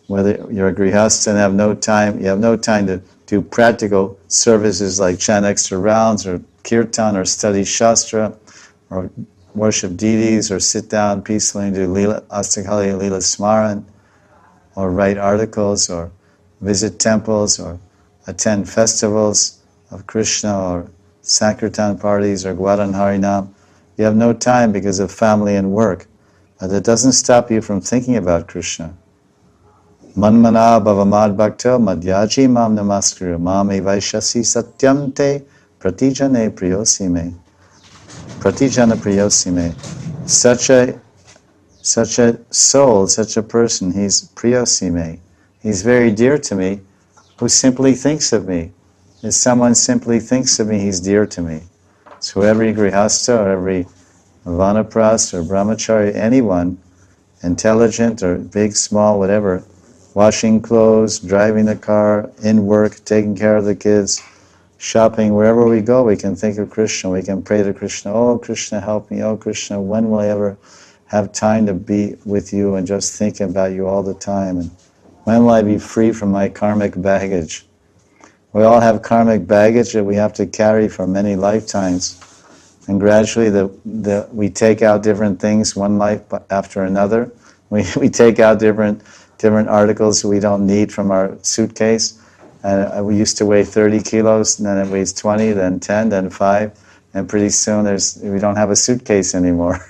Whether you're a grihastha and have no time, you have no time to do practical services like chant extra rounds or kirtan or study shastra or worship deities or sit down peacefully and do astakali lila smaran or write articles or visit temples or attend festivals of Krishna or Sankirtan parties or Gwadan Harinam. You have no time because of family and work. But that doesn't stop you from thinking about Krishna. Manmana bhavamad bhakta madhyaji mam namaskuru mame vaishasi satyam te pratijane priyosime. Pratijana priyosime. Such a soul, such a person, he's priyosime. He's very dear to me, who simply thinks of me. If someone simply thinks of me, he's dear to me. So every grihastha or every vanaprast or brahmachari, anyone, intelligent or big, small, whatever, washing clothes, driving the car, in work, taking care of the kids, shopping, wherever we go, we can think of Krishna. We can pray to Krishna, oh Krishna, help me, oh Krishna, when will I ever have time to be with you and just think about you all the time? And when will I be free from my karmic baggage? We all have karmic baggage that we have to carry for many lifetimes. And gradually we take out different things one life after another. We take out different articles we don't need from our suitcase. And we used to weigh 30 kilos, and then it weighs 20, then 10, then 5. And pretty soon we don't have a suitcase anymore.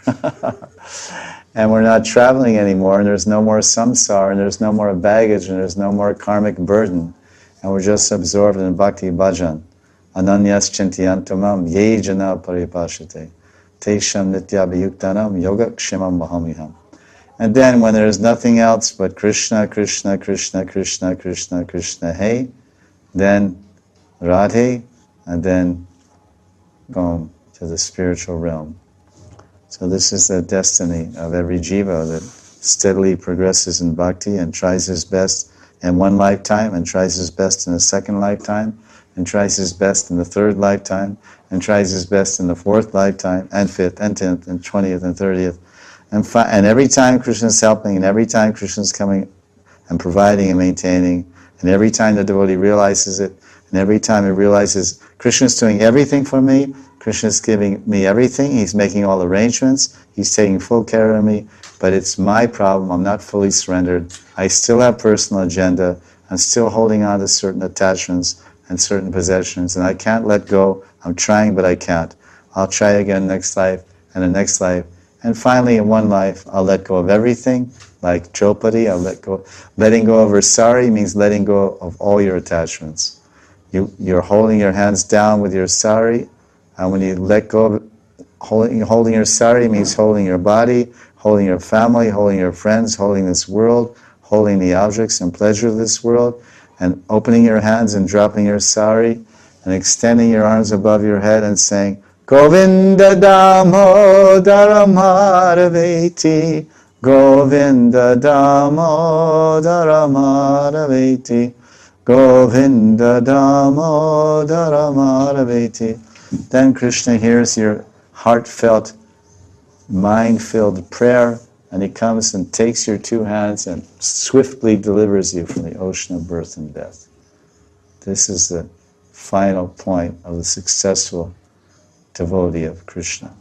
And we're not traveling anymore, and there's no more samsara, and there's no more baggage, and there's no more karmic burden. And we're just absorbed in bhakti bhajan. Ananyas chintiyantamam ye jana paripashate tesham nityabhayuktanam yogakshemam mahamiham. And then when there's nothing else but Krishna, Krishna, Krishna, Krishna, Krishna, Krishna, hey, then Radhe, and then boom, to the spiritual realm. So this is the destiny of every jiva that steadily progresses in bhakti and tries his best in one lifetime and tries his best in a second lifetime and tries his best in the third lifetime and tries his best in the fourth lifetime and fifth and 10th and 20th and 30th. And every time Krishna's helping and every time Krishna's coming and providing and maintaining and every time the devotee realizes it and every time he realizes Krishna's doing everything for me, Krishna's giving me everything, he's making all arrangements, he's taking full care of me, but it's my problem, I'm not fully surrendered, I still have personal agenda, I'm still holding on to certain attachments and certain possessions, and I can't let go, I'm trying but I can't. I'll try again next life, and the next life, and finally in one life, I'll let go of everything, like Draupadi, I'll let go. Letting go of her sari means letting go of all your attachments. You're holding your hands down with your sari, and when you let go of holding your sari means holding your body, holding your family, holding your friends, holding this world, holding the objects and pleasure of this world, and opening your hands and dropping your sari, and extending your arms above your head and saying, Govinda Damodara Madhaveti, Govinda Damodara Madhaveti, Govinda Damodara Madhaveti. Then Krishna hears your heartfelt, mind-filled prayer, and he comes and takes your two hands and swiftly delivers you from the ocean of birth and death. This is the final point of the successful devotee of Krishna.